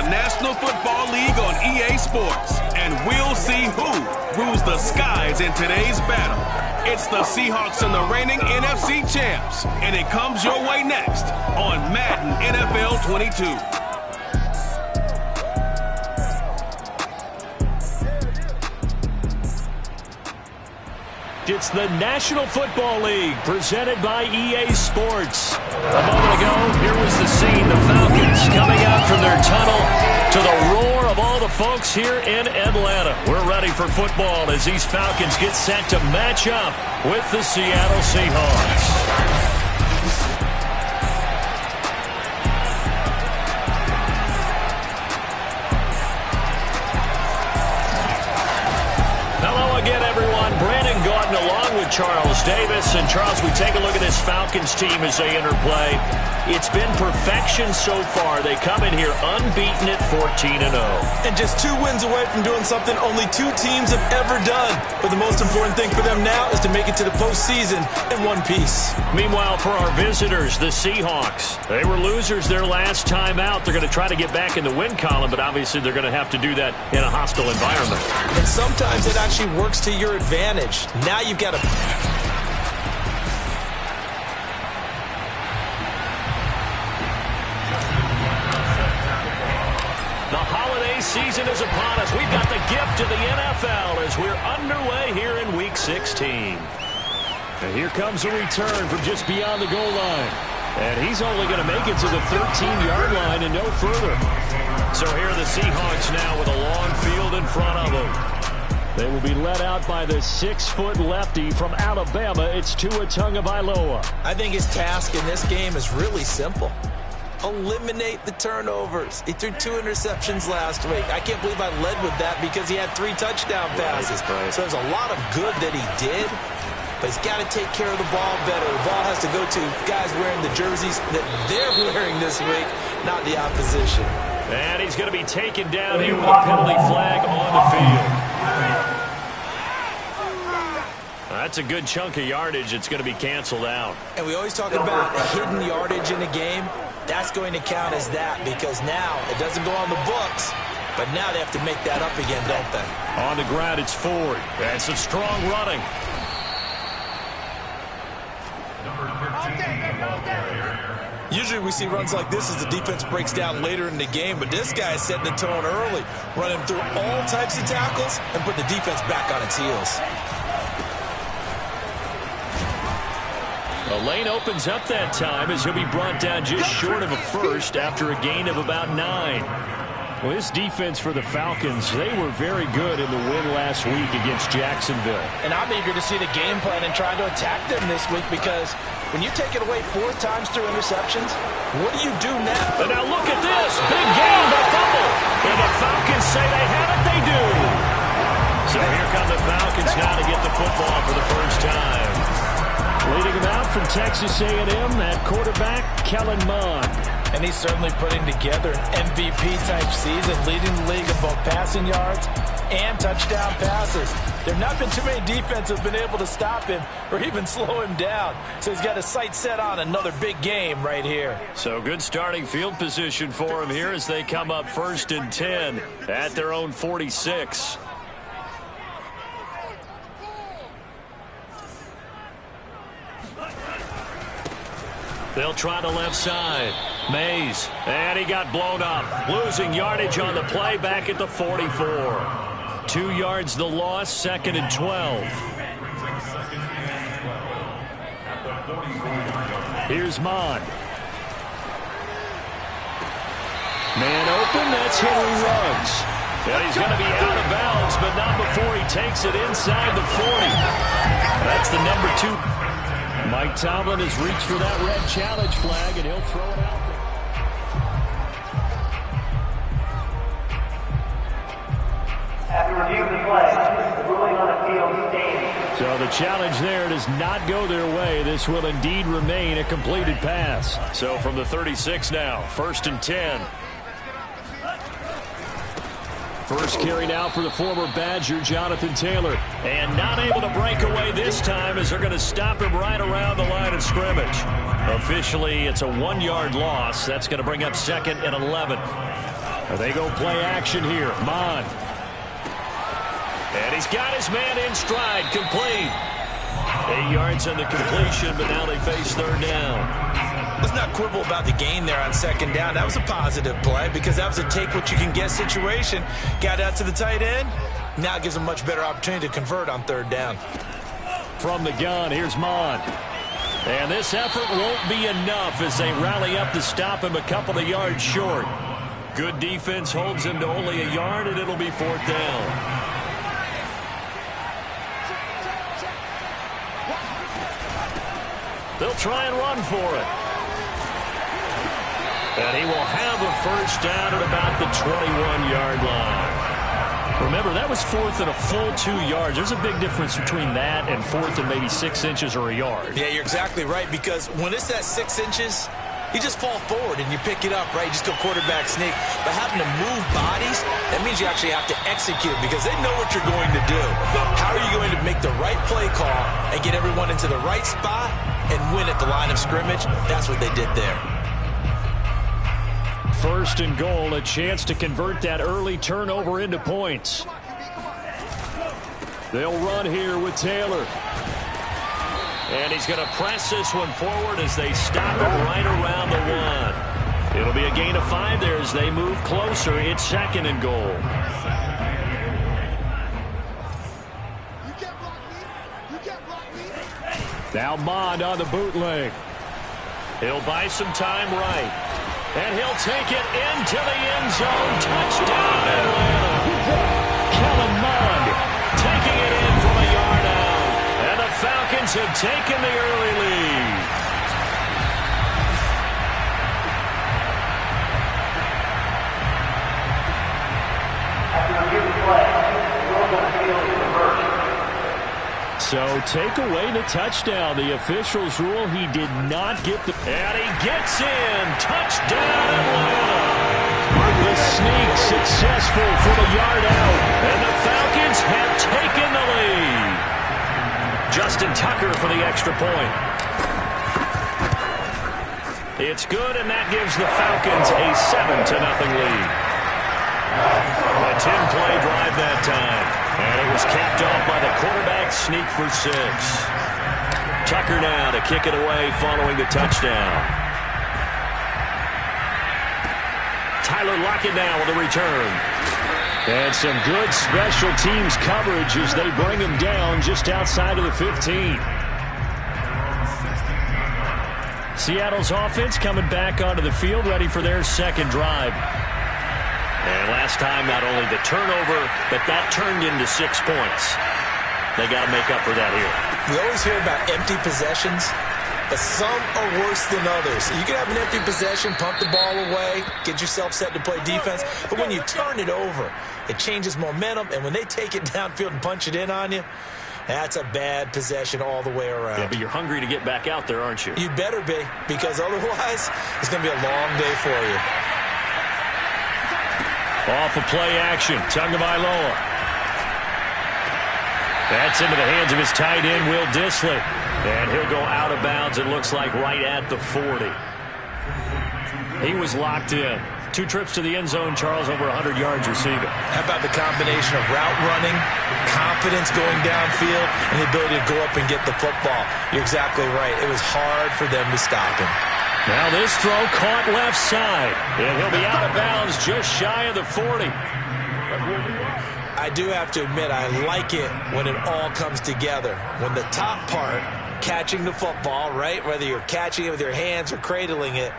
National Football League on EA Sports, and we'll see who rules the skies in today's battle. It's the Seahawks and the reigning NFC champs, and it comes your way next on Madden NFL 22. It's the National Football League presented by EA Sports. A moment ago, here was the scene. The Falcons coming out from their tunnel to the roar of all the folks here in Atlanta. We're ready for football as these Falcons get set to match up with the Seattle Seahawks. Along with Charles Davis. And Charles, we take a look at this Falcons team as they interplay. It's been perfection so far. They come in here unbeaten at 14-0. And just 2 wins away from doing something only 2 teams have ever done. But the most important thing for them now is to make it to the postseason in one piece. Meanwhile, for our visitors, the Seahawks, they were losers their last time out. They're going to try to get back in the win column, but obviously they're going to have to do that in a hostile environment. And sometimes it actually works to your advantage. Now you've got to... The holiday season is upon us. We've got the gift of the NFL as we're underway here in Week 16. And here comes a return from just beyond the goal line. And he's only going to make it to the 13-yard line and no further. So here are the Seahawks now with a long field in front of them. They will be led out by the 6-foot lefty from Alabama. It's Tua Tagovailoa. I think his task in this game is really simple. Eliminate the turnovers. He threw 2 interceptions last week. I can't believe I led with that because he had 3 touchdown passes. So there's a lot of good that he did, but he's got to take care of the ball better. The ball has to go to guys wearing the jerseys that they're wearing this week, not the opposition. And he's going to be taken down here with a penalty flag on the field. That's a good chunk of yardage. It's going to be canceled out. And we always talk about hidden yardage in a game. That's going to count as that because now it doesn't go on the books, but now they have to make that up again, don't they? On the ground, it's Ford. That's a strong running. Usually we see runs like this as the defense breaks down later in the game, but this guy is setting the tone early, running through all types of tackles and putting the defense back on its heels. The lane opens up that time as he'll be brought down just short of a first after a gain of about 9. Well, this defense for the Falcons, they were very good in the win last week against Jacksonville. And I'm eager to see the game plan and try to attack them this week because when you take it away 4 times through interceptions, what do you do now? But now look at this. Big gain, the fumble. And the Falcons say they have it, they do. So here come the Falcons now to get the football for the first time. Leading him out from Texas A&M, that quarterback, Kellen Mond. And he's certainly putting together an MVP-type season, leading the league in both passing yards and touchdown passes. There have not been too many defenses that have been able to stop him or even slow him down. So he's got his sights set on another big game right here. So good starting field position for him here as they come up 1st and 10 at their own 46. They'll try the left side. Mays. And he got blown up. Losing yardage on the play back at the 44. 2 yards the loss, 2nd and 12. Here's Mond. Man open, that's Henry Ruggs. And he's going to be out of bounds, but not before he takes it inside the 40. That's the number 2. Mike Tomlin has reached for that red challenge flag, and he'll throw it out there. After reviewing the play, the ruling on the field stands. So the challenge there does not go their way. This will indeed remain a completed pass. So from the 36 now, 1st and 10. First carry now for the former Badger, Jonathan Taylor. And not able to break away this time as they're going to stop him right around the line of scrimmage. Officially, it's a 1-yard loss. That's going to bring up 2nd and 11. They go play action here. Mond. And he's got his man in stride. Complete. 8 yards on the completion, but now they face third down. Let's not quibble about the gain there on second down. That was a positive play because that was a take-what-you-can-get situation. Got out to the tight end. Now it gives them a much better opportunity to convert on third down. From the gun, here's Mond. And this effort won't be enough as they rally up to stop him a couple of yards short. Good defense holds him to only a yard, and it'll be fourth down. They'll try and run for it. And he will have a first down at about the 21-yard line. Remember, that was fourth and a full 2 yards. There's a big difference between that and fourth and maybe 6 inches or a yard. Yeah, you're exactly right, because when it's at 6 inches, you just fall forward and you pick it up, right? You just go quarterback sneak. But having to move bodies, that means you actually have to execute because they know what you're going to do. How are you going to make the right play call and get everyone into the right spot and win at the line of scrimmage? That's what they did there. First and goal, a chance to convert that early turnover into points. They'll run here with Taylor. And he's going to press this one forward as they stop it right around the 1. It'll be a gain of 5 there as they move closer. It's second and goal. Now Mond on the bootleg. He'll buy some time right. And he'll take it into the end zone. Touchdown, Atlanta. Kellen Mond taking it in from a yard out. And the Falcons have taken the early lead. After a given play, rules on the field is reversed. So take away the touchdown. The officials rule he did not get the... And he gets in. Touchdown, Atlanta. The sneak successful for the yard out. And the Falcons have taken the lead. Justin Tucker for the extra point. It's good, and that gives the Falcons a 7-0 lead. A 10-play drive that time. And it was capped off by the quarterback sneak for 6. Tucker now to kick it away following the touchdown. Tyler Lockett now with a return. And some good special teams coverage as they bring him down just outside of the 15. Seattle's offense coming back onto the field, ready for their second drive. And last time, not only the turnover, but that turned into 6 points. They got to make up for that here. We always hear about empty possessions, but some are worse than others. You can have an empty possession, pump the ball away, get yourself set to play defense, but when you turn it over, it changes momentum, and when they take it downfield and punch it in on you, that's a bad possession all the way around. Yeah, but you're hungry to get back out there, aren't you? You better be, because otherwise, it's going to be a long day for you. Off of play action, Tagovailoa. That's into the hands of his tight end, Will Dissly. And he'll go out of bounds, it looks like, right at the 40. He was locked in. 2 trips to the end zone, Charles, over 100 yards receiving. How about the combination of route running, confidence going downfield, and the ability to go up and get the football? You're exactly right. It was hard for them to stop him. Now this throw caught left side. And he'll be out of bounds just shy of the 40. I do have to admit, I like it when it all comes together. When the top part, catching the football, right, whether you're catching it with your hands or cradling it,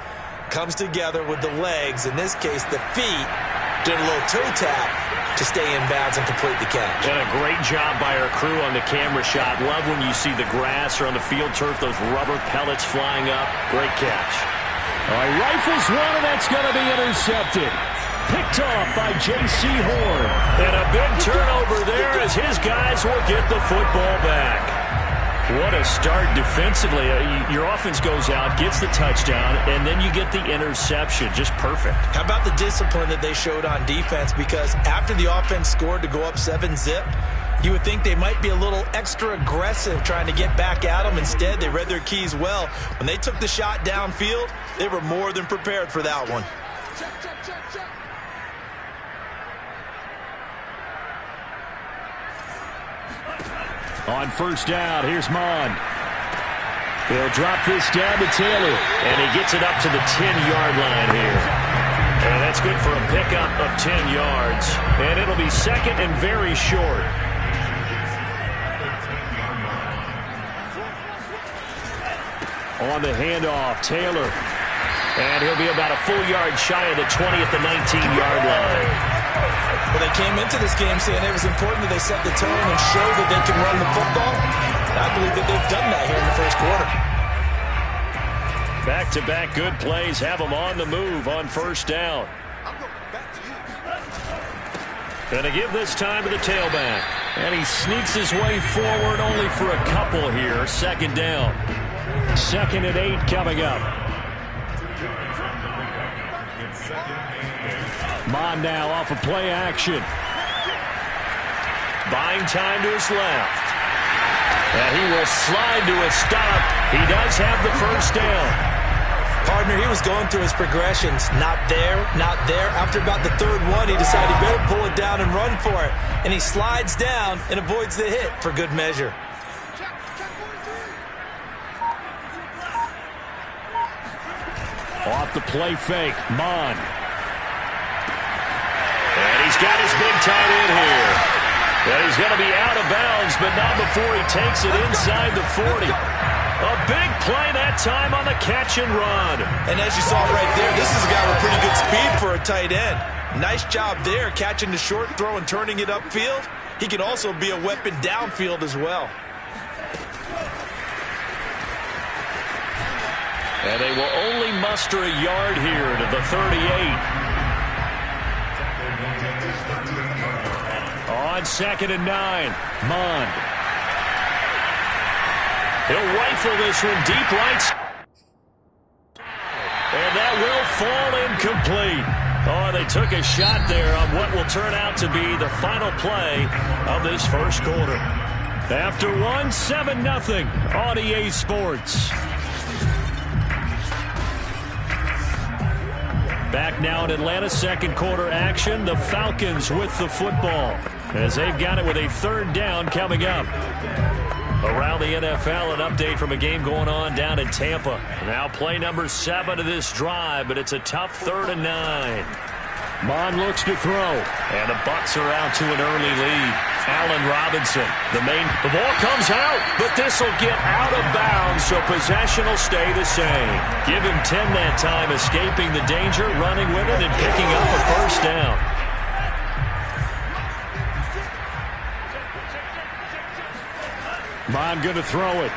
comes together with the legs, in this case the feet, did a little toe tap to stay in bounds and complete the catch. And a great job by our crew on the camera shot. Love when you see the grass or on the field turf, those rubber pellets flying up. Great catch. All right, rifles one, and that's going to be intercepted. Picked off by J.C. Horn. And a big turnover there as his guys will get the football back. What a start defensively. Your offense goes out, gets the touchdown, and then you get the interception. Just perfect. How about the discipline that they showed on defense? Because after the offense scored to go up 7-zip, you would think they might be a little extra aggressive trying to get back at them. Instead, they read their keys well. When they took the shot downfield, they were more than prepared for that one. On first down, here's Mon. He'll drop this down to Taylor, and he gets it up to the 10-yard line here. And that's good for a pickup of 10 yards. And it'll be second and very short. On the handoff, Taylor. And he'll be about a full yard shy of the 20 at the 19-yard line. Well, they came into this game saying it was important that they set the tone and show that they can run the football. I believe that they've done that here in the first quarter. Back-to-back good plays have them on the move on first down. Gonna give this time to the tailback. And he sneaks his way forward only for a couple here. Second down. 2nd and 8 coming up. Mon now off of play action. Buying time to his left. And he will slide to a stop. He does have the first down. Partner, he was going through his progressions. Not there, not there. After about the third one, he decided he better pull it down and run for it. And he slides down and avoids the hit for good measure. Off the play fake, Mon. And he's got his big tight end here. And he's going to be out of bounds, but not before he takes it inside the 40. A big play that time on the catch and run. And as you saw right there, this is a guy with pretty good speed for a tight end. Nice job there, catching the short throw and turning it upfield. He can also be a weapon downfield as well. And they will only muster a yard here to the 38. On 2nd and 9, Mon. He'll rifle this one deep right. And that will fall incomplete. Oh, they took a shot there on what will turn out to be the final play of this first quarter. After one, 7-0 on EA Sports. Back now in Atlanta, second quarter action. The Falcons with the football as they've got it with a third down coming up. Around the NFL, an update from a game going on down in Tampa. Now play number 7 of this drive, but it's a tough 3rd and 9. Mon looks to throw, and the Bucs are out to an early lead. Allen Robinson, the ball comes out, but this will get out of bounds, so possession will stay the same. Give him 10 that time, escaping the danger, running with it, and picking up a first down. Mon going to throw it.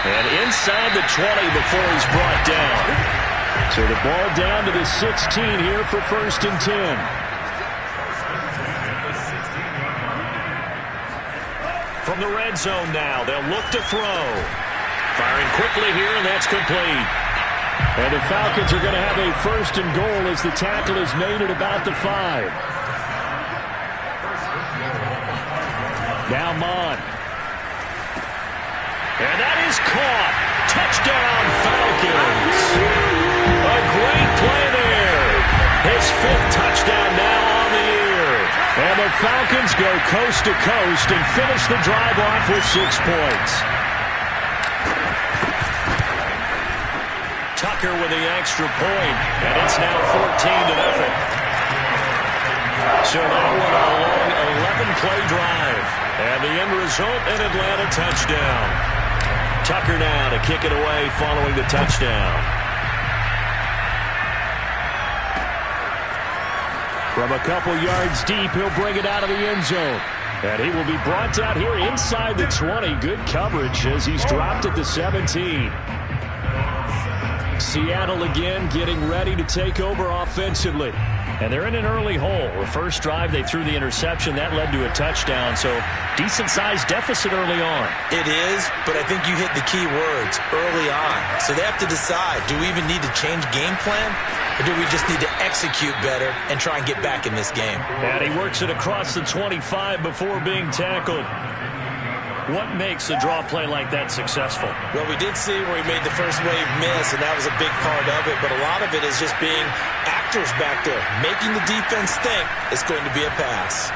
And inside the 20 before he's brought down. So the ball down to the 16 here for 1st and 10. From the red zone now, they'll look to throw. Firing quickly here, and that's complete. And the Falcons are going to have a 1st and goal as the tackle is made at about the 5. Now Mon. And that is caught. Touchdown, Falcons. A great play there. His 5th touchdown now on the year. And the Falcons go coast to coast and finish the drive off with 6 points. Tucker with the extra point, and it's now 14-0. So now we're on a long 11-play drive. And the end result, an Atlanta touchdown. Tucker now to kick it away following the touchdown. From a couple yards deep, he'll bring it out of the end zone. And he will be brought down here inside the 20. Good coverage as he's dropped at the 17. Seattle again getting ready to take over offensively. And they're in an early hole. The first drive, they threw the interception. That led to a touchdown. So decent-sized deficit early on. It is, but I think you hit the key words, early on. So they have to decide, do we even need to change game plan? Or do we just need to execute better and try and get back in this game? And he works it across the 25 before being tackled. What makes a draw play like that successful? Well, we did see where he made the first wave miss, and that was a big part of it. But a lot of it is just being actors back there, making the defense think it's going to be a pass.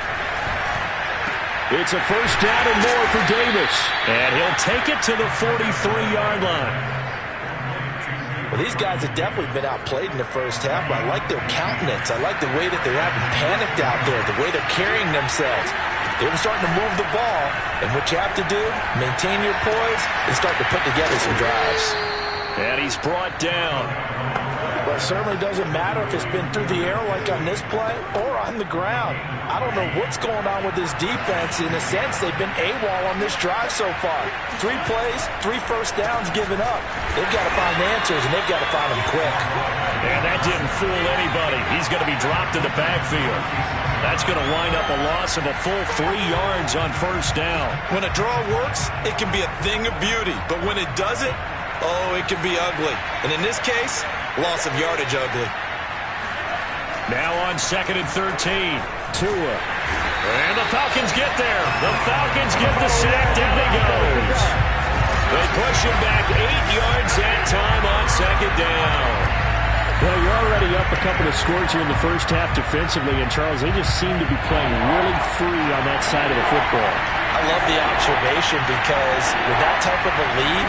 It's a first down and more for Davis. And he'll take it to the 43-yard line. Well, these guys have definitely been outplayed in the first half, but I like their countenance. I like the way that they're having panicked out there, the way they're carrying themselves. They're starting to move the ball, and what you have to do, maintain your poise and start to put together some drives. And he's brought down. Well, it certainly doesn't matter if it's been through the air like on this play or on the ground. I don't know what's going on with this defense. In a sense, they've been AWOL on this drive so far. 3 plays, 3 first downs given up. They've got to find answers, and they've got to find them quick. And that didn't fool anybody. He's going to be dropped in the backfield. That's going to wind up a loss of a full 3 yards on first down. When a draw works, it can be a thing of beauty. But when it doesn't, oh, it can be ugly. And in this case, loss of yardage ugly. Now on 2nd and 13. Tua. And the Falcons get there. The Falcons get the sack. Down he goes. They push him back 8 yards that time on 2nd down. Well, you're already up a couple of scores here in the first half defensively, and Charles, they just seem to be playing really free on that side of the football. I love the observation because with that type of a lead,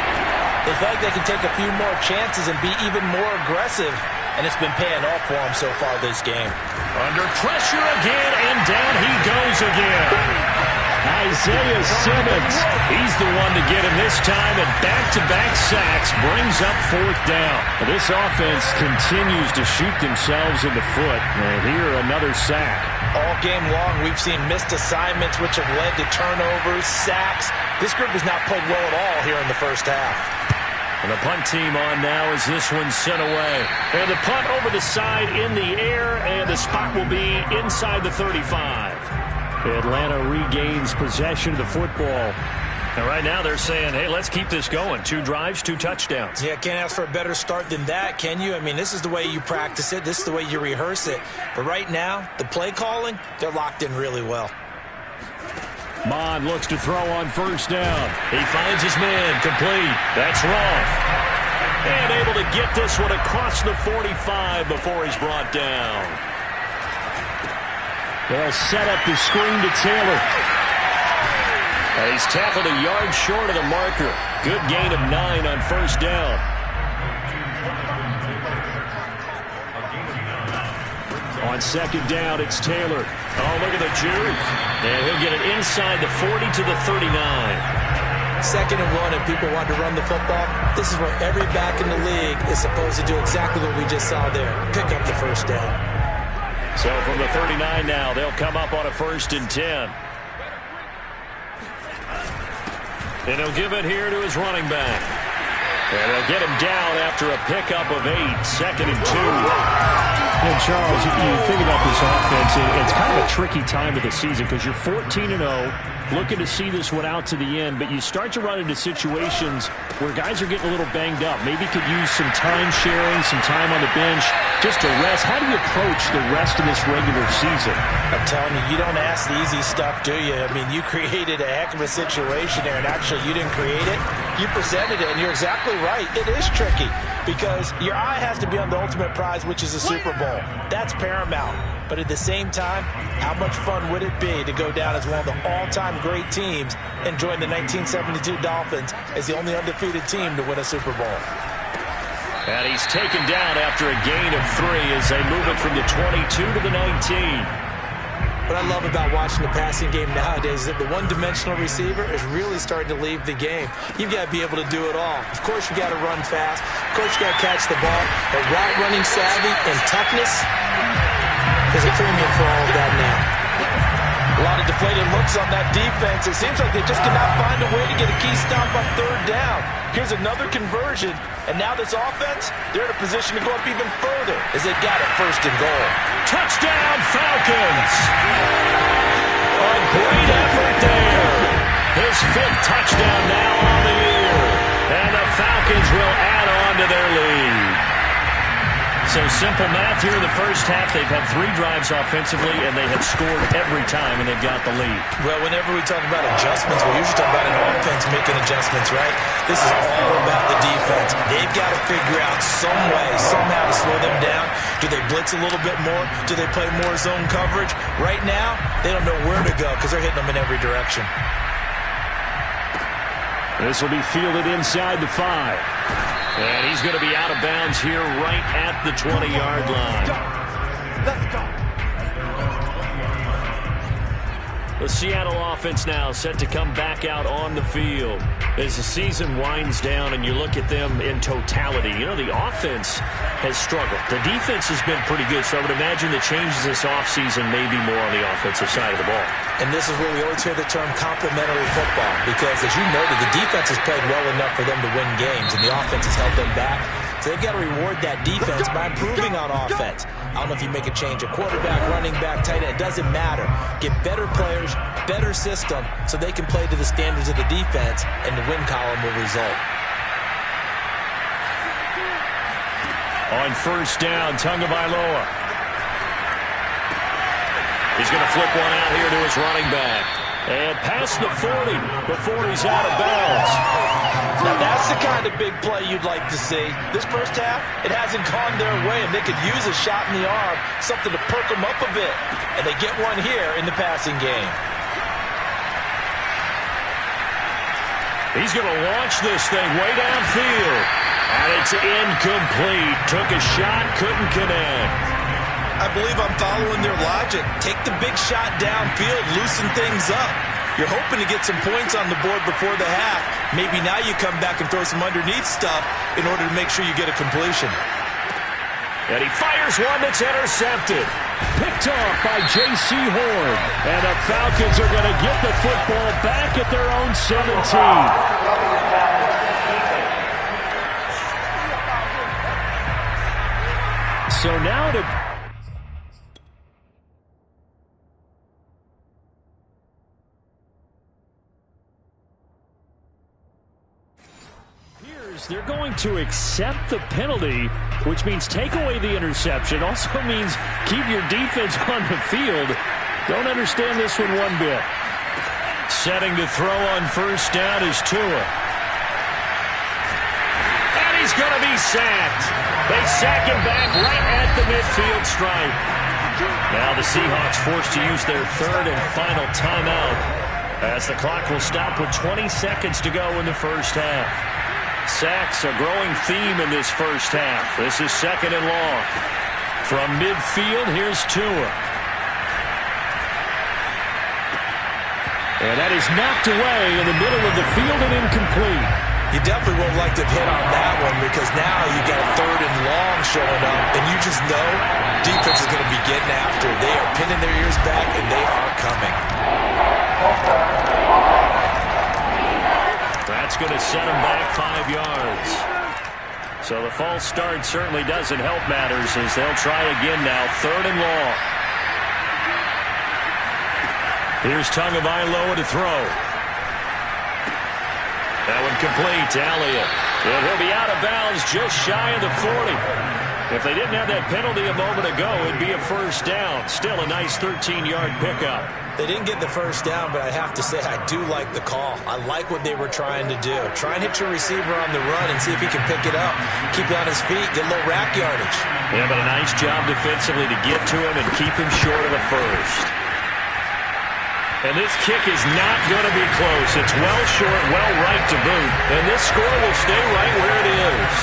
they feel like they can take a few more chances and be even more aggressive, and it's been paying off for them so far this game. Under pressure again, and down he goes again. Isaiah Simmons. He's the one to get him this time, and back-to-back sacks brings up 4th down. This offense continues to shoot themselves in the foot. And here, another sack. All game long, we've seen missed assignments, which have led to turnovers, sacks. This group has not played well at all here in the first half. And the punt team on now as this one's sent away. And the punt over the side in the air, and the spot will be inside the 35. Atlanta regains possession of the football. And right now they're saying, hey, let's keep this going. 2 drives, 2 touchdowns. Yeah, can't ask for a better start than that, can you? I mean, this is the way you practice it. This is the way you rehearse it. But right now, the play calling, they're locked in really well. Mond looks to throw on first down. He finds his man complete. That's Roth. And able to get this one across the 45 before he's brought down. They'll set up the screen to Taylor. And he's tackled a yard short of the marker. Good gain of 9 on first down. On 2nd down, it's Taylor. Oh, look at the juke. And he'll get it inside the 40 to the 39. 2nd and 1, and people want to run the football. This is where every back in the league is supposed to do exactly what we just saw there. Pick up the first down. So from the 39 now, they'll come up on a 1st and 10. And he'll give it here to his running back. And they'll get him down after a pickup of 8, 2nd and 2. And Charles, you think about this offense, it's kind of a tricky time of the season because you're 14-0, looking to see this one out to the end, but you start to run into situations where guys are getting a little banged up. Maybe could use some time sharing, some time on the bench, just to rest. How do you approach the rest of this regular season? I'm telling you, you don't ask the easy stuff, do you? I mean, you created a heck of a situation there, and actually you didn't create it. You presented it, and you're exactly right. It is tricky because your eye has to be on the ultimate prize, which is the Super Bowl. That's paramount. But at the same time, how much fun would it be to go down as one of the all-time great teams and join the 1972 Dolphins as the only undefeated team to win a Super Bowl? And he's taken down after a gain of 3 as they move it from the 22 to the 19. What I love about watching the passing game nowadays is that the one-dimensional receiver is really starting to leave the game. You've got to be able to do it all. Of course, you've got to run fast. Of course, you've got to catch the ball. But route running savvy and toughness is a premium for all of that now. A lot of deflated looks on that defense. It seems like they just cannot find a way to get a key stop on 3rd down. Here's another conversion, and now this offense, they're in a position to go up even further as they got it 1st and goal. Touchdown, Falcons! A great effort there. His 5th touchdown now on the year. And the Falcons will add on to their lead. So simple math here in the first half. They've had 3 drives offensively, and they have scored every time, and they've got the lead. Well, whenever we talk about adjustments, we usually talk about an offense making adjustments, right? This is all about the defense. They've got to figure out some way, somehow to slow them down. Do they blitz a little bit more? Do they play more zone coverage? Right now, They don't know where to go because they're hitting them in every direction. This will be fielded inside the 5. And he's going to be out of bounds here right at the 20-yard line. Let's go. The Seattle offense now set to come back out on the field as the season winds down and you look at them in totality. You know, the offense has struggled. The defense has been pretty good, so I would imagine the changes this offseason may be more on the offensive side of the ball. And this is where we always hear the term complementary football because, as you noted, the defense has played well enough for them to win games, and the offense has held them back. So they've got to reward that defense by improving on offense. I don't know if you make a change at quarterback, running back, tight end. It doesn't matter. Get better players, better system, so they can play to the standards of the defense, and the win column will result. On first down, Tagovailoa. He's going to flip one out here to his running back. And past the 40 before he's out of bounds. Now that's the kind of big play you'd like to see. This first half, it hasn't gone their way, and they could use a shot in the arm, something to perk them up a bit. And they get one here in the passing game. He's going to launch this thing way downfield. And it's incomplete. Took a shot, couldn't connect. I believe I'm following their logic. Take the big shot downfield, loosen things up. You're hoping to get some points on the board before the half. Maybe now you come back and throw some underneath stuff in order to make sure you get a completion. And he fires one that's intercepted. Picked off by J.C. Horn. And the Falcons are going to get the football back at their own 17. So now to... They're going to accept the penalty, which means take away the interception. Also means keep your defense on the field. Don't understand this one bit. Setting to throw on first down is Tua. And he's going to be sacked. They sack him back right at the midfield stripe. Now the Seahawks forced to use their third and final timeout as the clock will stop with 20 seconds to go in the first half. Sacks, a growing theme in this first half. This is second and long. From midfield, here's Tua. And that is knocked away in the middle of the field and incomplete. You definitely would like to hit on that one because now you got a third and long showing up, and you just know defense is going to be getting after. They are pinning their ears back, and they are coming. That's going to set him back 5 yards. So the false start certainly doesn't help matters as they'll try again now. Third and long. Here's Tagovailoa to throw. That one complete to Elliott. And he'll be out of bounds just shy of the 40. If they didn't have that penalty a moment ago, it'd be a first down. Still a nice 13-yard pickup. They didn't get the first down, but I have to say I do like the call. I like what they were trying to do. Try and hit your receiver on the run and see if he can pick it up. Keep it on his feet, get a little rack yardage. Yeah, but a nice job defensively to get to him and keep him short of the first. And this kick is not going to be close. It's well short, well right to boot. And this score will stay right where it is.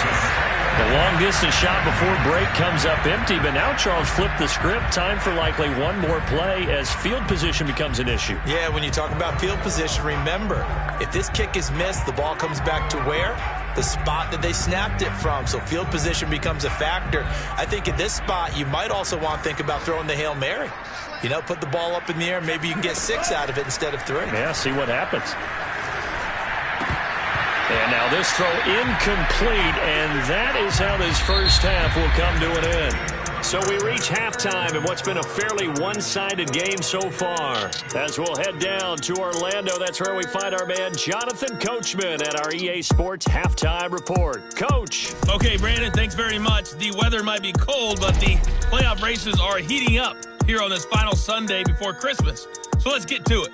The long-distance shot before break comes up empty, but now Charles flipped the script. Time for likely one more play as field position becomes an issue. Yeah, when you talk about field position, remember, if this kick is missed, the ball comes back to where? The spot that they snapped it from. So field position becomes a factor. I think at this spot, you might also want to think about throwing the Hail Mary. You know, put the ball up in the air. Maybe you can get 6 out of it instead of 3. Yeah, see what happens. And now this throw incomplete, and that is how this first half will come to an end. So we reach halftime in what's been a fairly one-sided game so far. As we'll head down to Orlando, that's where we find our man Jonathan Coachman at our EA Sports Halftime Report. Coach. Okay, Brandon, thanks very much. The weather might be cold, but the playoff races are heating up here on this final Sunday before Christmas. So let's get to it.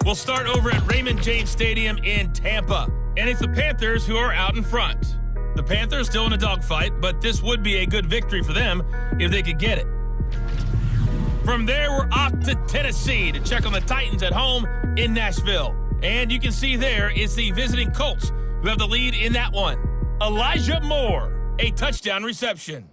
We'll start over at Raymond James Stadium in Tampa. And it's the Panthers who are out in front. The Panthers still in a dogfight, but this would be a good victory for them if they could get it. From there, we're off to Tennessee to check on the Titans at home in Nashville. And you can see there is the visiting Colts who have the lead in that one. Elijah Moore, a touchdown reception.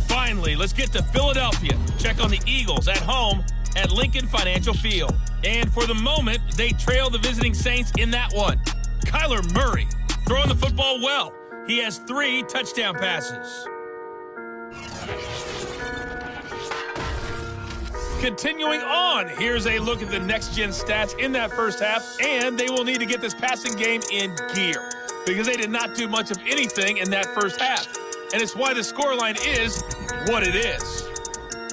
Finally, let's get to Philadelphia. Check on the Eagles at home at Lincoln Financial Field. And for the moment, they trail the visiting Saints in that one. Kyler Murray throwing the football well. He has 3 touchdown passes. Continuing on, here's a look at the next-gen stats in that first half, and they will need to get this passing game in gear because they did not do much of anything in that first half, and it's why the scoreline is what it is.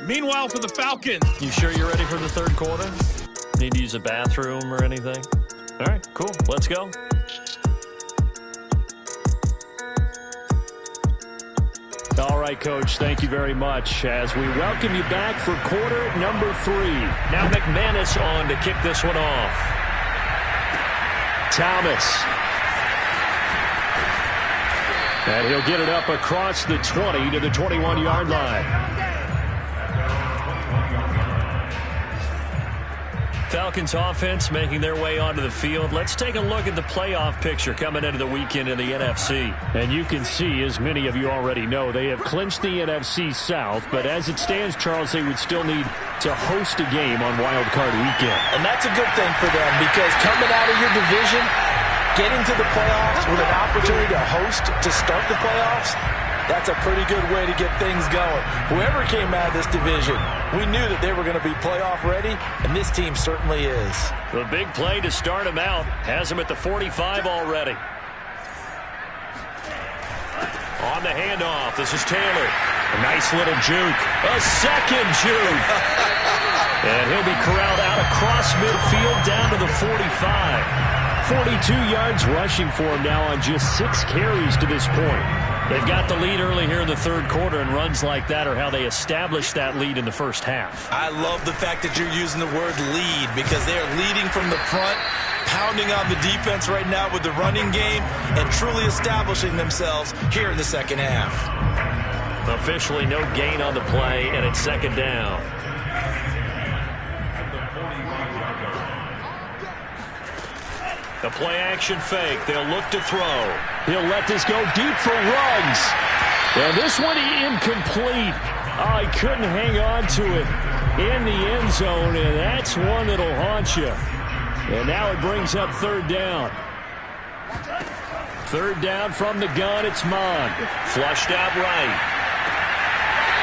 Meanwhile, for the Falcons. You sure you're ready for the third quarter? Need to use a bathroom or anything? All right, cool. Let's go. All right, Coach, thank you very much as we welcome you back for quarter number 3. Now McManus on to kick this one off. Thomas. And he'll get it up across the 20 to the 21-yard line. Falcons offense making their way onto the field. Let's take a look at the playoff picture coming into the weekend in the NFC. And you can see, as many of you already know, they have clinched the NFC South. But as it stands, Charles, they would still need to host a game on Wild Card Weekend. And that's a good thing for them because coming out of your division, getting to the playoffs with an opportunity to host to start the playoffs, that's a pretty good way to get things going. Whoever came out of this division, we knew that they were going to be playoff ready, and this team certainly is. The big play to start him out has him at the 45 already. On the handoff, this is Taylor. A nice little juke. A second juke. And he'll be corralled out across midfield down to the 45. 42 yards rushing for him now on just 6 carries to this point. They've got the lead early here in the third quarter, and runs like that are how they established that lead in the first half. I love the fact that you're using the word lead because they are leading from the front, pounding on the defense right now with the running game, and truly establishing themselves here in the second half. Officially no gain on the play, and it's second down. The play-action fake. They'll look to throw. He'll let this go deep for Ruggs. And this one incomplete. Oh, he couldn't hang on to it in the end zone, and that's one that'll haunt you. And now it brings up third down. Third down from the gun. It's Mond. Flushed out right.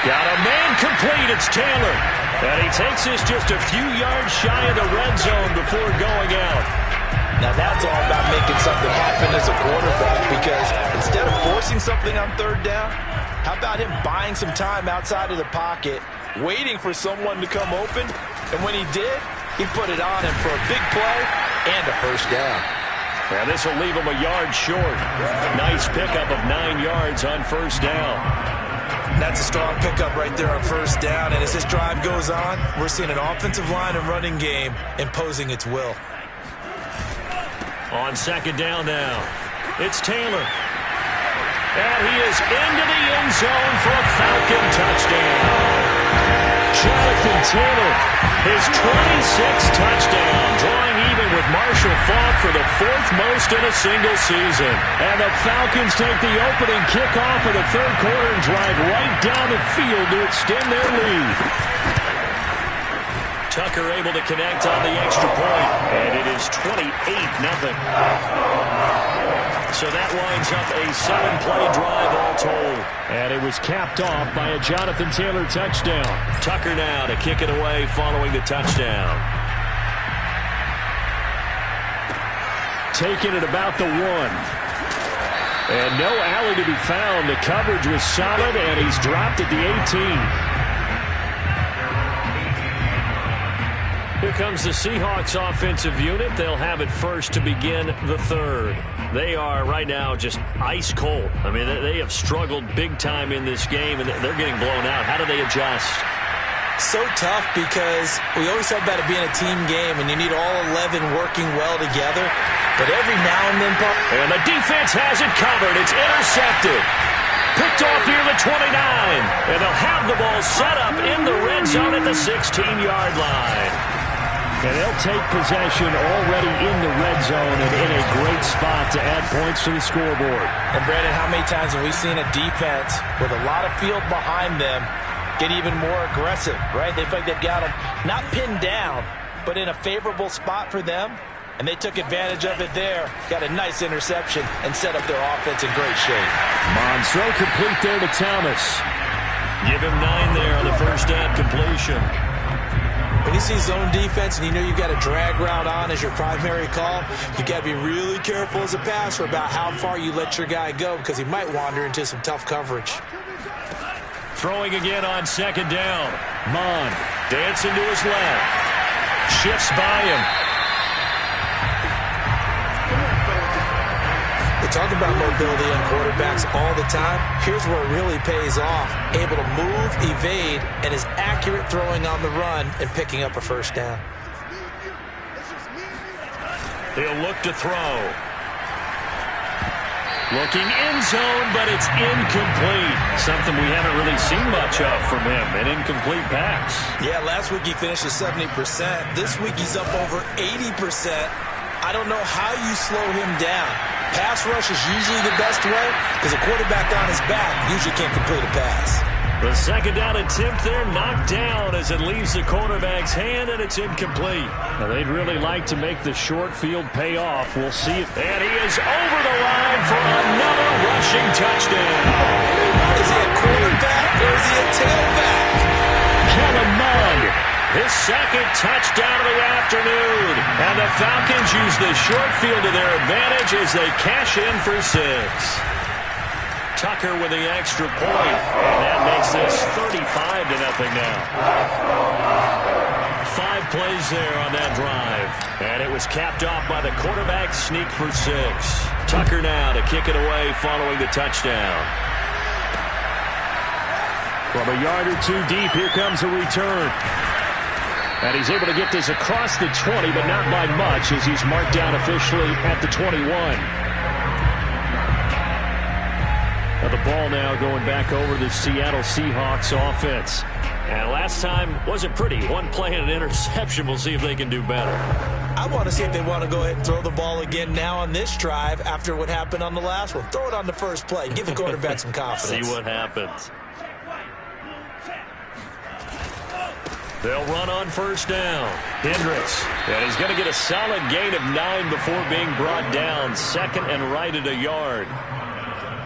Got a man complete. It's Taylor. And he takes this just a few yards shy of the red zone before going out. Now that's all about making something happen as a quarterback because instead of forcing something on third down, how about him buying some time outside of the pocket, waiting for someone to come open, and when he did, he put it on him for a big play and a first down. And this will leave him a yard short. Nice pickup of 9 yards on first down. That's a strong pickup right there on first down, and as this drive goes on, we're seeing an offensive line and running game imposing its will. On second down now, it's Taylor. And he is into the end zone for a Falcon touchdown. Jonathan Taylor, his 26th touchdown, drawing even with Marshall Faulk for the 4th most in a single season. And the Falcons take the opening kickoff of the third quarter and drive right down the field to extend their lead. Tucker able to connect on the extra point, and it is 28-0. So that winds up a 7-play drive all told. And it was capped off by a Jonathan Taylor touchdown. Tucker now to kick it away following the touchdown. Taking it about the 1. And no alley to be found. The coverage was solid, and he's dropped at the 18. Here comes the Seahawks offensive unit. They'll have it first to begin the third. They are right now just ice cold. I mean, they have struggled big time in this game, and they're getting blown out. How do they adjust? So tough because we always talk about it being a team game, and you need all 11 working well together. But every now and then, and the defense has it covered. It's intercepted. picked off near the 29. And they'll have the ball set up in the red zone at the 16-yard line. And they'll take possession already in the red zone and in a great spot to add points to the scoreboard. And, Brandon, how many times have we seen a defense with a lot of field behind them get even more aggressive, right? They feel like they've got them not pinned down, but in a favorable spot for them. And they took advantage of it there. Got a nice interception and set up their offense in great shape. Mons throw complete there to Thomas. Give him 9 there on the first down completion. When you see zone defense and you know you've got a drag route on as your primary call, you got to be really careful as a passer about how far you let your guy go because he might wander into some tough coverage. Throwing again on second down. Mon dancing to his left. Shifts by him. They talk about mobility on quarterbacks all the time. Here's where it really pays off. Able to move, evade, and is accurate throwing on the run and picking up a first down. He'll look to throw. Looking in zone, but it's incomplete. Something we haven't really seen much of from him, an incomplete pass. Yeah, last week he finished at 70%. This week he's up over 80%. I don't know how you slow him down. Pass rush is usually the best way because a quarterback on his back usually can't complete a pass. The second down attempt there knocked down as it leaves the quarterback's hand, and it's incomplete. Now, they'd really like to make the short field pay off. We'll see it. And he is over the line for another rushing touchdown. Is he a quarterback or is he a tailback? Kellen Mond. His second touchdown of the afternoon. And the Falcons use the short field to their advantage as they cash in for 6. Tucker with the extra point. And that makes this 35-0 now. 5 plays there on that drive. And it was capped off by the quarterback sneak for 6. Tucker now to kick it away following the touchdown. From a yard or two deep, here comes a return. And he's able to get this across the 20, but not by much as he's marked down officially at the 21. Now the ball now going back over the Seattle Seahawks offense. And last time wasn't pretty. One play and an interception. We'll see if they can do better. I want to see if they want to go ahead and throw the ball again now on this drive after what happened on the last one. Throw it on the first play. Give the quarterback some confidence. See what happens. They'll run on first down. Hendricks. And he's going to get a solid gain of 9 before being brought down. Second and right at a yard.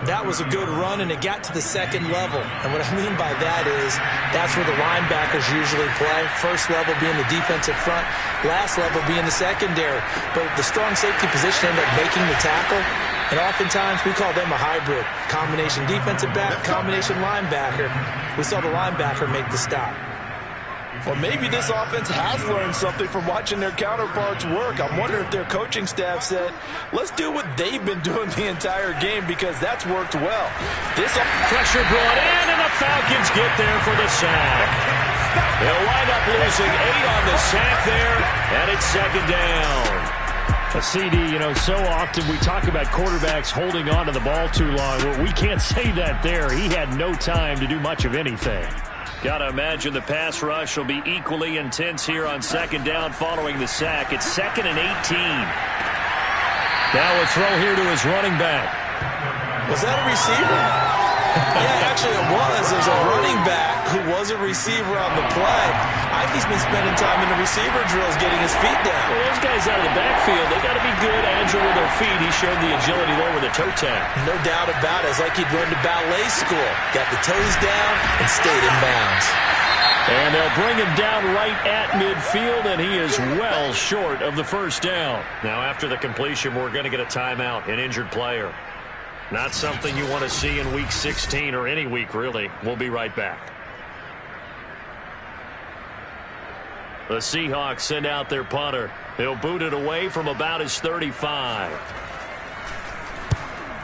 That was a good run, and it got to the second level. And what I mean by that is that's where the linebackers usually play. First level being the defensive front, last level being the secondary. But the strong safety position ended up making the tackle. And oftentimes we call them a hybrid. Combination defensive back, combination linebacker. We saw the linebacker make the stop. Or maybe this offense has learned something from watching their counterparts work. I'm wondering if their coaching staff said, let's do what they've been doing the entire game because that's worked well. This pressure brought in, and the Falcons get there for the sack. They'll wind up losing 8 on the sack there, and it's second down. A CD, so often we talk about quarterbacks holding on to the ball too long. Well, we can't say that there. He had no time to do much of anything. Got to imagine the pass rush will be equally intense here on second down following the sack. It's 2nd and 18. Now a throw here to his running back. Was that a receiver? Yeah, actually it was. There's a running back who was a receiver on the play. Ivey's been spending time in the receiver drills getting his feet down. Well, those guys out of the backfield, they got to be good, agile with their feet. He showed the agility there with a toe tap. No doubt about it. It's like he'd run to ballet school. Got the toes down and stayed in bounds. And they'll bring him down right at midfield, and he is well short of the first down. Now, after the completion, we're going to get a timeout, an injured player. Not something you want to see in Week 16 or any week, really. We'll be right back. The Seahawks send out their punter. He'll boot it away from about his 35.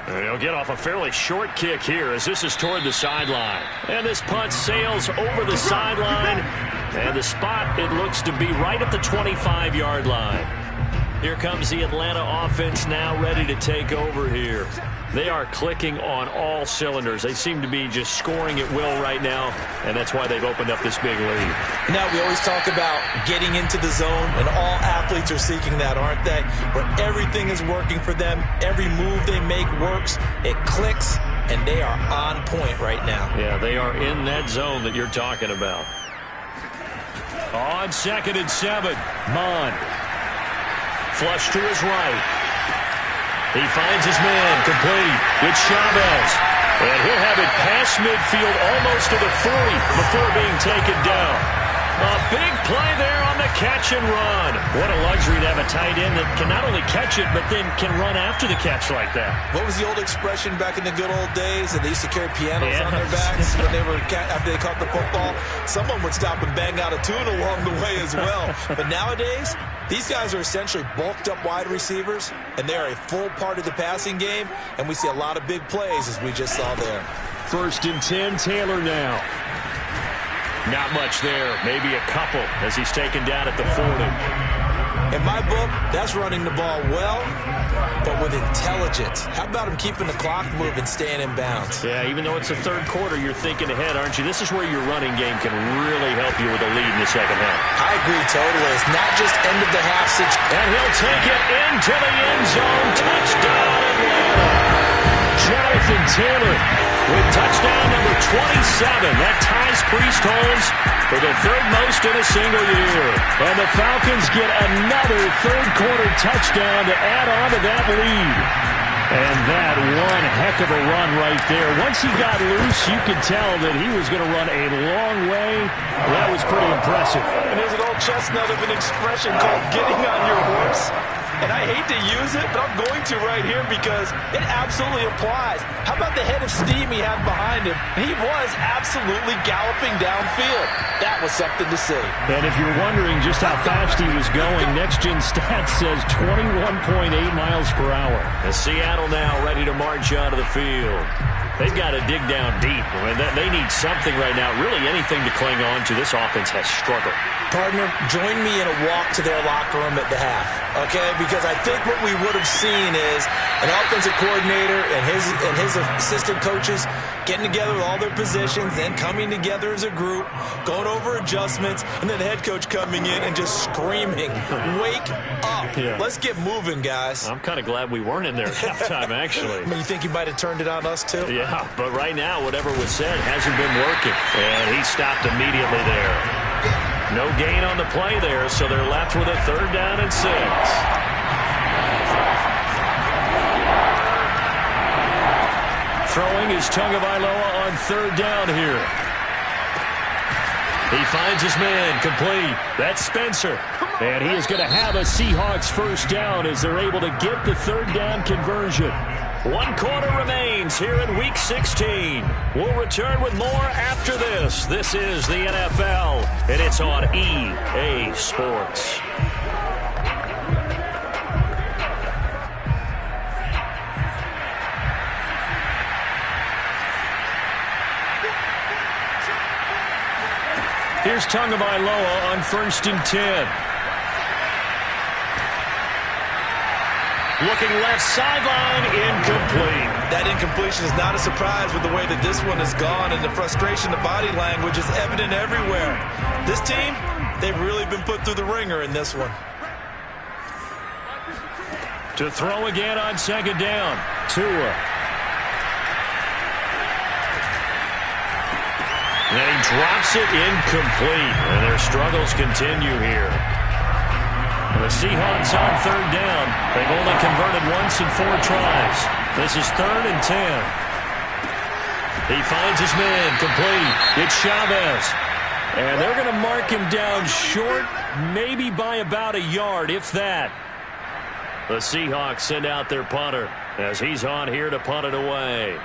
And he'll get off a fairly short kick here as this is toward the sideline. And this punt sails over the sideline. And the spot, it looks to be right at the 25-yard line. Here comes the Atlanta offense now ready to take over here. They are clicking on all cylinders. They seem to be just scoring at will right now, and that's why they've opened up this big lead. Now, we always talk about getting into the zone, and all athletes are seeking that, aren't they? Where everything is working for them. Every move they make works. It clicks, and they are on point right now. Yeah, they are in that zone that you're talking about. On 2nd and 7, Mon. Flush to his right. He finds his man, complete. It's Chavez. And he'll have it past midfield, almost to the 40 before being taken down. A big play there on the catch and run. What a luxury to have a tight end that can not only catch it, but then can run after the catch like that. What was the old expression back in the good old days? And they used to carry pianos on their backs when they were after they caught the football. Someone would stop and bang out a tune along the way as well. But nowadays, these guys are essentially bulked up wide receivers, and they are a full part of the passing game, and we see a lot of big plays as we just saw there. 1st and 10, Taylor now. Not much there, maybe a couple as he's taken down at the 40. In my book, that's running the ball well, but with intelligence. How about him keeping the clock moving, staying in bounds? Yeah, even though it's the 3rd quarter, you're thinking ahead, aren't you? This is where your running game can really help you with a lead in the 2nd half. I agree totally. It's not just end of the half situation. And he'll take it into the end zone. Touchdown, Atlanta. Jonathan Taylor with touchdown number 27. That ties Priest Holmes for the 3rd most in a single year. And the Falcons get another 3rd quarter touchdown to add on to that lead. And that one heck of a run right there. Once he got loose, you could tell that he was going to run a long way. That was pretty impressive. And there's an old chestnut of an expression called getting on your horse. And I hate to use it, but I'm going to right here because it absolutely applies. How about the head of steam he had behind him? He was absolutely galloping downfield. That was something to see. And if you're wondering just how fast he was going, Next Gen Stats says 21.8 miles per hour. And Seattle now ready to march out of the field. They've got to dig down deep. I mean, they need something right now, really anything to cling on to. This offense has struggled. Partner, join me in a walk to their locker room at the half, okay? Because I think what we would have seen is an offensive coordinator and his assistant coaches getting together with all their positions, then coming together as a group, going over adjustments, and then the head coach coming in and just screaming, wake up. Yeah. Let's get moving, guys. I'm kind of glad we weren't in there at halftime, actually. I mean, you think he might have turned it on us, too? Yeah, but right now, whatever was said hasn't been working. And he stopped immediately there. No gain on the play there, so they're left with a 3rd down and 6. Throwing is Tagovailoa on 3rd down here. He finds his man, complete. That's Spencer. And he is going to have a Seahawks 1st down as they're able to get the 3rd down conversion. 1 quarter remains here in Week 16. We'll return with more after this. This is the NFL, and it's on EA Sports. Here's Tagovailoa on 1st and 10. Looking left sideline, incomplete. That incompletion is not a surprise with the way that this one has gone, and the frustration, the body language is evident everywhere. This team, they've really been put through the ringer in this one. To throw again on 2nd down, Tua. And he drops it incomplete, and their struggles continue here. The Seahawks on 3rd down. They've only converted once in 4 tries. This is 3rd and 10. He finds his man, complete. It's Chavez. And they're going to mark him down short, maybe by about a yard, if that. The Seahawks send out their punter as he's on here to punt it away.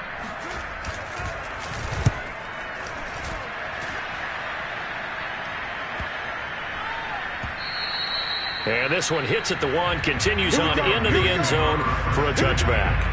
And this one hits at the 1, continues on into the end zone for a touchback.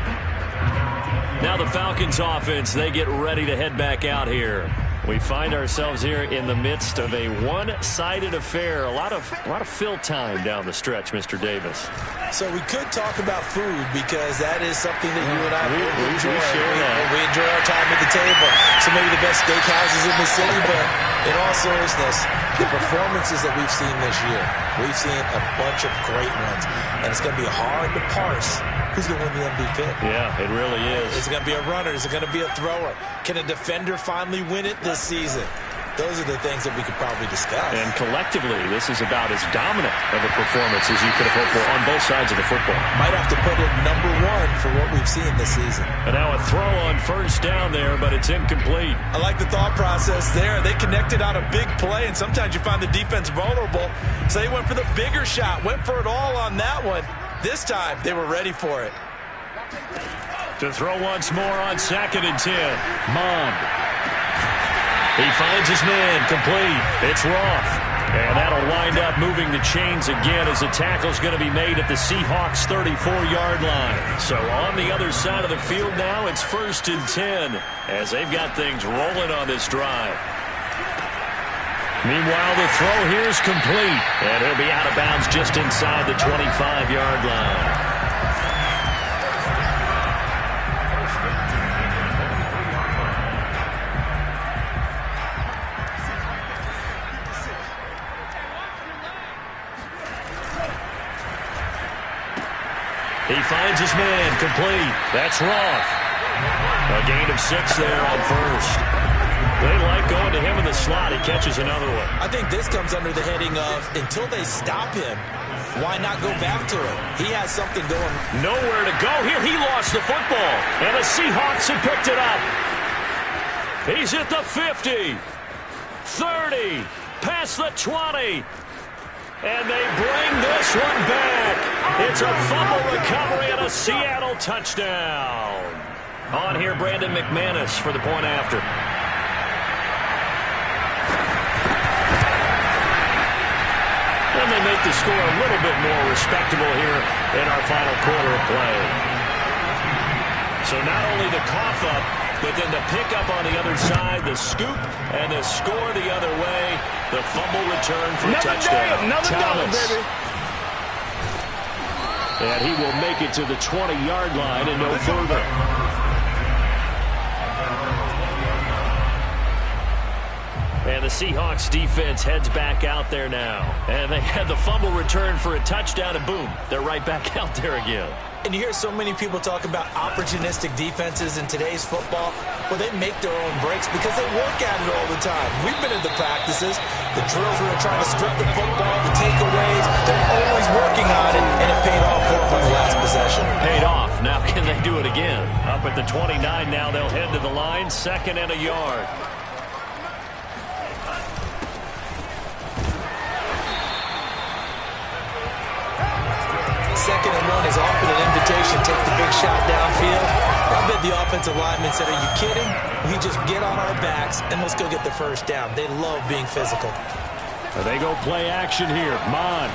Now the Falcons offense, they get ready to head back out here. We find ourselves here in the midst of a one-sided affair. A lot of fill time down the stretch, Mr. Davis. So we could talk about food because that is something that you and I enjoy. We enjoy our time at the table. So maybe the best steakhouses in the city, but in all seriousness, the performances that we've seen this year, we've seen a bunch of great ones, and it's going to be hard to parse who's going to win the MVP. Yeah, it really is. Is it going to be a runner? Is it going to be a thrower? Can a defender finally win it this season? Those are the things that we could probably discuss. And collectively, this is about as dominant of a performance as you could have hoped for on both sides of the football. Might have to put it number one for what we've seen this season. And now a throw on first down there, but it's incomplete. I like the thought process there. They connected on a big play, and sometimes you find the defense vulnerable. So they went for the bigger shot, went for it all on that one. This time, they were ready for it. To throw once more on 2nd and 10. Mond. He finds his man, complete. It's Roth. And that'll wind up moving the chains again as the tackle's going to be made at the Seahawks' 34-yard line. So on the other side of the field now, it's 1st and 10 as they've got things rolling on this drive. Meanwhile, the throw here is complete. And he'll be out of bounds just inside the 25-yard line. He finds his man, complete. That's Roth. A gain of 6 there on first. They like going to him in the slot. He catches another one. I think this comes under the heading of, until they stop him, why not go back to him? He has something going. Nowhere to go here. He lost the football. And the Seahawks have picked it up. He's at the 50. 30. Past the 20. And they bring this one back. It's a fumble recovery and a Seattle touchdown. On here, Brandon McManus for the point after. And they make the score a little bit more respectable here in our final quarter of play. So not only the cough up, but then the pickup on the other side, the scoop, and the score the other way. The fumble return for a touchdown. Thomas. Baby. And he will make it to the 20-yard line and no further. And the Seahawks defense heads back out there now. And they had the fumble return for a touchdown, and boom, they're right back out there again. And you hear so many people talk about opportunistic defenses in today's football. Well, they make their own breaks because they work at it all the time. We've been in the practices, the drills where they're trying to strip the football, the takeaways. They're always working on it, and it paid off for them on the last possession. Paid off. Now can they do it again? Up at the 29 now, they'll head to the line, 2nd and a yard. Second and 1 is offered an invitation. Take the big shot downfield. I bet the offensive lineman said, are you kidding? We just get on our backs and let's go get the first down. They love being physical. They go play action here. Mon.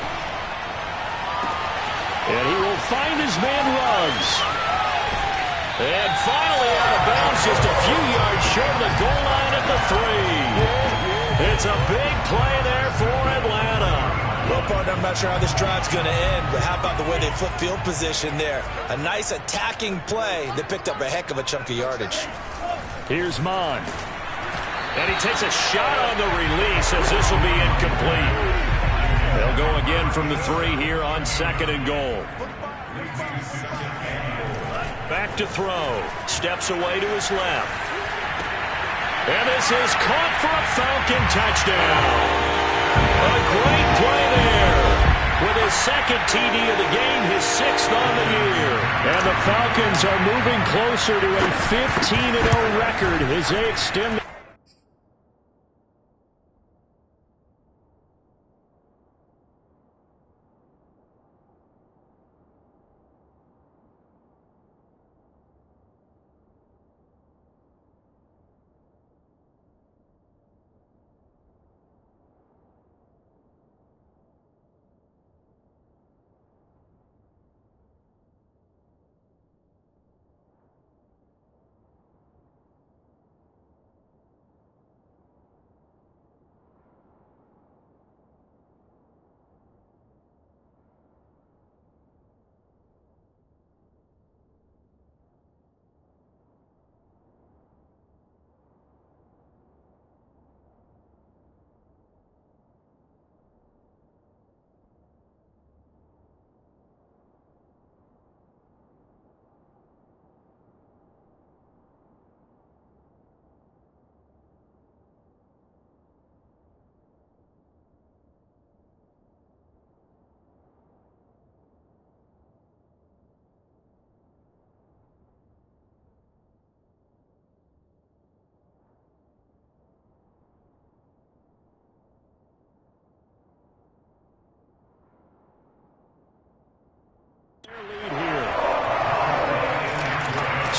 And he will find his man Ruggs. And finally out of bounds, just a few yards short of the goal line at the 3. It's a big play there for Atlanta. Well, partner, I'm not sure how this drive's going to end, but how about the way they flip field position there? A nice attacking play that picked up a heck of a chunk of yardage. Here's Mon. And he takes a shot on the release as this will be incomplete. They'll go again from the 3 here on 2nd and goal. Back to throw. Steps away to his left. And this is caught for a Falcon touchdown. A great play there. With his 2nd TD of the game, his 6th on the year. And the Falcons are moving closer to a 15-0 record as they extend.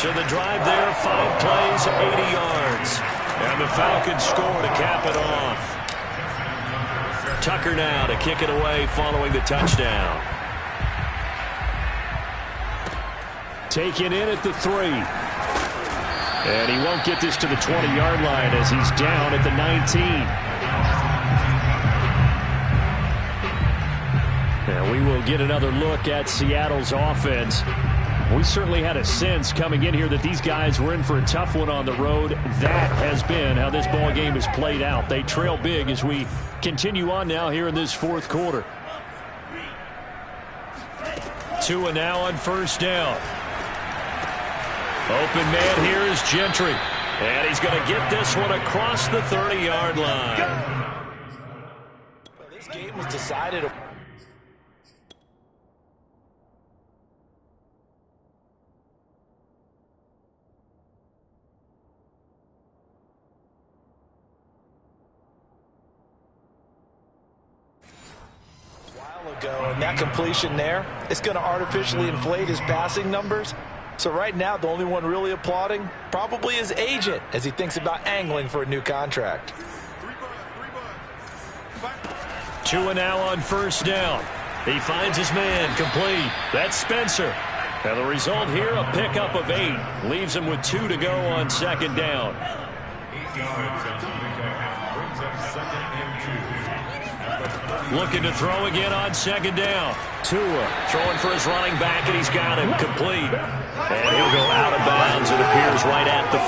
So the drive there, 5 plays, 80 yards. And the Falcons score to cap it off. Tucker now to kick it away following the touchdown. Taken in at the 3. And he won't get this to the 20-yard line as he's down at the 19. And we will get another look at Seattle's offense. We certainly had a sense coming in here that these guys were in for a tough one on the road. That has been how this ball game has played out. They trail big as we continue on now here in this fourth quarter. Tua now on first down. Open man here is Gentry. And he's going to get this one across the 30-yard line. This game was decided. And that completion there, it's going to artificially inflate his passing numbers. So right now, the only one really applauding probably his agent as he thinks about angling for a new contract. Tua now on first down. He finds his man complete. That's Spencer. And the result here, a pickup of 8. Leaves him with 2 to go on second down. Looking to throw again on second down. Tua throwing for his running back, and he's got him complete. And he'll go out of bounds, it appears, right at the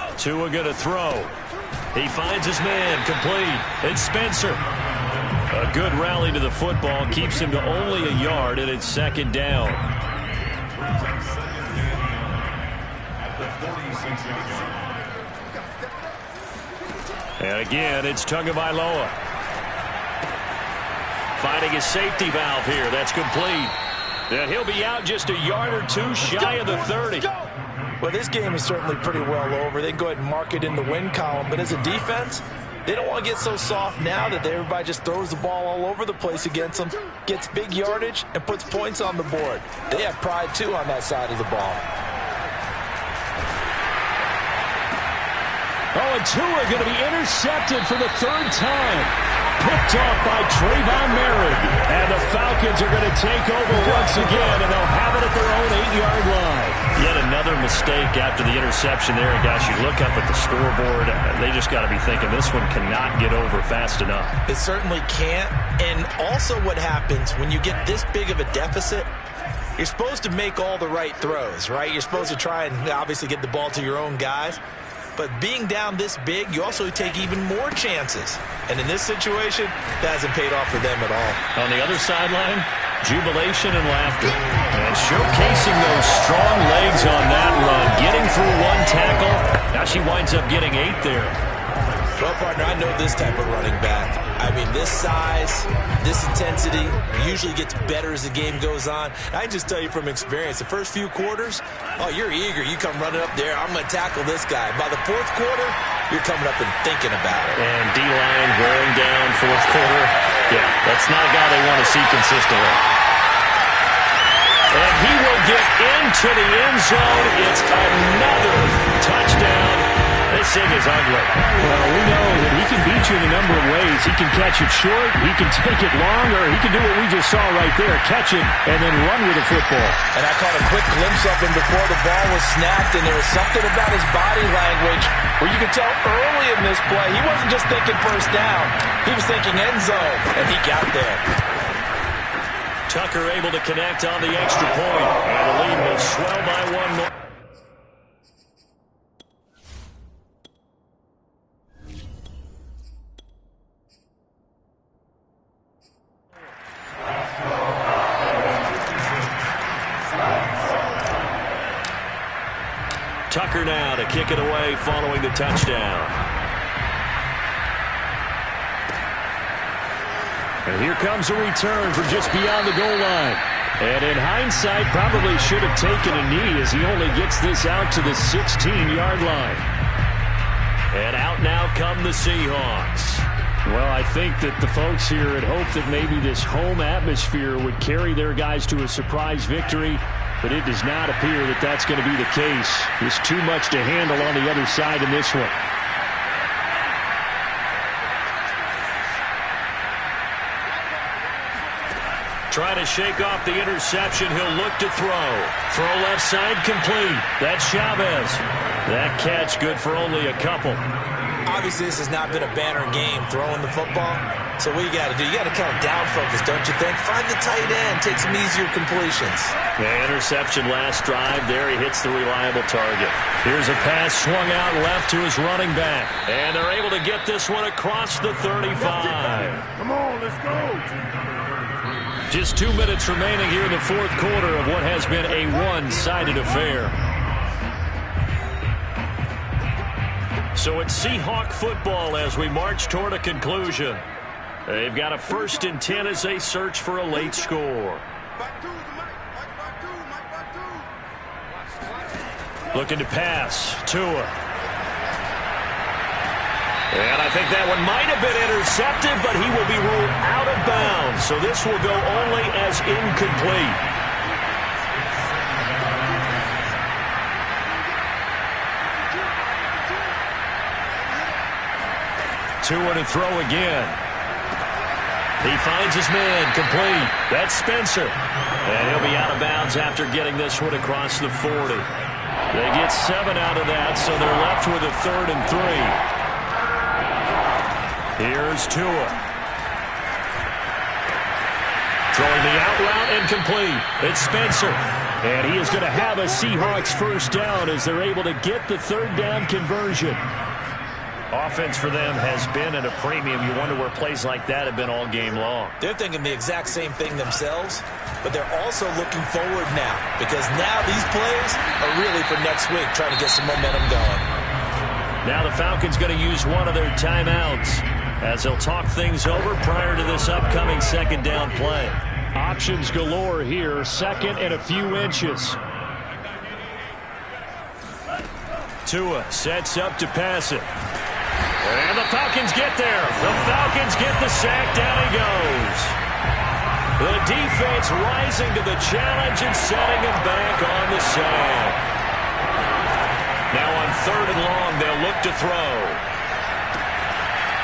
45. Tua going to throw. He finds his man complete. It's Spencer. A good rally to the football keeps him to only a yard, and it's second down. And again, it's Tagovailoa. Finding his safety valve here. That's complete. And he'll be out just a yard or 2 shy of the 30. Well, this game is certainly pretty well over. They can go ahead and mark it in the win column. But as a defense, they don't want to get so soft now that everybody just throws the ball all over the place against them, gets big yardage, and puts points on the board. They have pride, too, on that side of the ball. Oh, and Tua going to be intercepted for the 3rd time. Picked off by Trayvon Merrick. And the Falcons are going to take over once again, and they'll have it at their own 8-yard line. Yet another mistake after the interception there. And guys, you look up at the scoreboard, they just got to be thinking this one cannot get over fast enough. It certainly can't. And also what happens when you get this big of a deficit, you're supposed to make all the right throws, right? You're supposed to try and obviously get the ball to your own guys. But being down this big, you also take even more chances. And in this situation, that hasn't paid off for them at all. On the other sideline, jubilation and laughter. And showcasing those strong legs on that run. Getting through 1 tackle. Now she winds up getting 8 there. Well, partner, I know this type of running back. I mean, this size, this intensity usually gets better as the game goes on. I can just tell you from experience, the first few quarters, oh, you're eager. You come running up there, I'm going to tackle this guy. By the 4th quarter, you're coming up and thinking about it. And D-line wearing down 4th quarter. Yeah, that's not a guy they want to see consistently. And he will get into the end zone. It's another touchdown. This thing is ugly. Well, we know that he can beat you in a number of ways. He can catch it short, he can take it long, or he can do what we just saw right there, catch it and then run with the football. And I caught a quick glimpse of him before the ball was snapped, and there was something about his body language where you could tell early in this play, he wasn't just thinking first down. He was thinking end zone, and he got there. Tucker able to connect on the extra point, and the lead will swell by 1 more. Tucker now to kick it away following the touchdown. And here comes a return from just beyond the goal line. And in hindsight, probably should have taken a knee as he only gets this out to the 16-yard line. And out now come the Seahawks. Well, I think that the folks here had hoped that maybe this home atmosphere would carry their guys to a surprise victory, but it does not appear that that's going to be the case. There's too much to handle on the other side in this one. Trying to shake off the interception. He'll look to throw. Throw left side complete. That's Chavez. That catch good for only a couple. Obviously, this has not been a banner game throwing the football. So what you got to do, you got to kind of down focus, don't you think? Find the tight end. Take some easier completions. The interception last drive. There he hits the reliable target. Here's a pass swung out left to his running back. And they're able to get this one across the 35. Come on, let's go. Just 2 minutes remaining here in the fourth quarter of what has been a one-sided affair. So it's Seahawk football as we march toward a conclusion. They've got a 1st and 10 as they search for a late score. Looking to pass. Tua. And I think that one might have been intercepted, but he will be ruled out of bounds. So this will go only as incomplete. Tua to throw again. He finds his man, complete. That's Spencer. And he'll be out of bounds after getting this one across the 40. They get 7 out of that, so they're left with a 3rd and 3. Here's Tua. Throwing the out route incomplete. It's Spencer. And he is going to have a Seahawks 1st down as they're able to get the 3rd down conversion. Offense for them has been at a premium. You wonder where plays like that have been all game long. They're thinking the exact same thing themselves, but they're also looking forward now because now these plays are really for next week, trying to get some momentum going. Now the Falcons going to use one of their timeouts as they'll talk things over prior to this upcoming 2nd down play. Options galore here. 2nd and a few inches. Tua sets up to pass it. And the Falcons get there. The Falcons get the sack. Down he goes. The defense rising to the challenge and setting him back on the sack. Now on 3rd and long, they'll look to throw.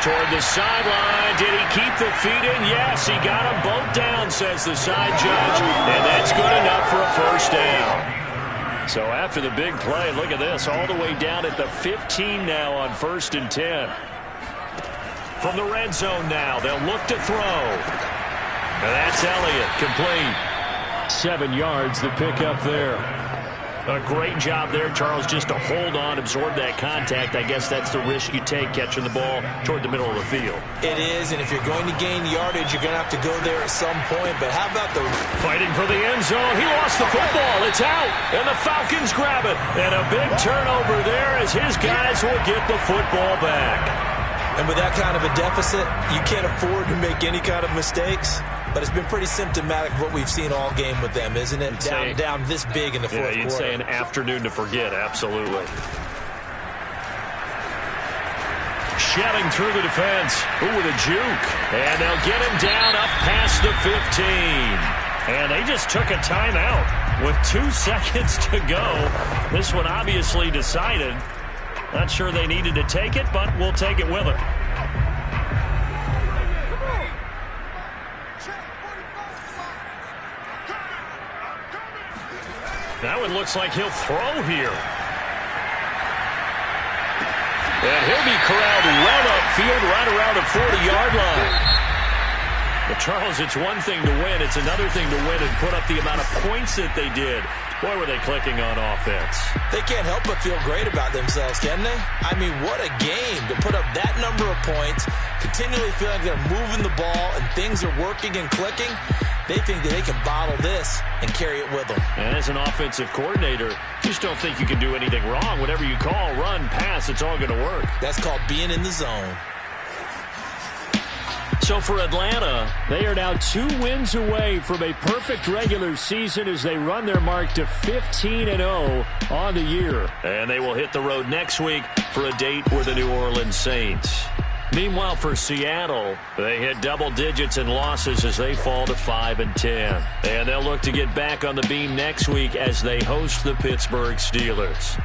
Toward the sideline. Did he keep the feet in? Yes, he got them both down, says the side judge. And that's good enough for a 1st down. So after the big play, look at this, all the way down at the 15 now on 1st and 10. From the red zone now, they'll look to throw. And that's Elliott, complete. 7 yards, the pickup there. A great job there, Charles, just to hold on, absorb that contact. I guess that's the risk you take, catching the ball toward the middle of the field. It is, and if you're going to gain yardage, you're going to have to go there at some point. But how about the... Fighting for the end zone. He lost the football. It's out, and the Falcons grab it. And a big turnover there as his guys will get the football back. And with that kind of a deficit, you can't afford to make any kind of mistakes. But it's been pretty symptomatic of what we've seen all game with them, isn't it? Down this big in the fourth quarter. You'd say an afternoon to forget, absolutely. Shedding through the defense. Ooh, with a juke. And they'll get him down up past the 15. And they just took a timeout with 2 seconds to go. This one obviously decided. Not sure they needed to take it, but we'll take it with it. Now it looks like he'll throw here. And he'll be corralled well upfield right around the 40-yard line. But, Charles, it's one thing to win. It's another thing to win and put up the amount of points that they did. Boy, were they clicking on offense. They can't help but feel great about themselves, can they? I mean, what a game to put up that number of points, continually feeling like they're moving the ball and things are working and clicking. They think that they can bottle this and carry it with them. And as an offensive coordinator, just don't think you can do anything wrong. Whatever you call, run, pass, it's all going to work. That's called being in the zone. So for Atlanta, they are now 2 wins away from a perfect regular season as they run their mark to 15-0 on the year. And they will hit the road next week for a date with the New Orleans Saints. Meanwhile, for Seattle, they hit double digits in losses as they fall to 5-10. And they'll look to get back on the beam next week as they host the Pittsburgh Steelers.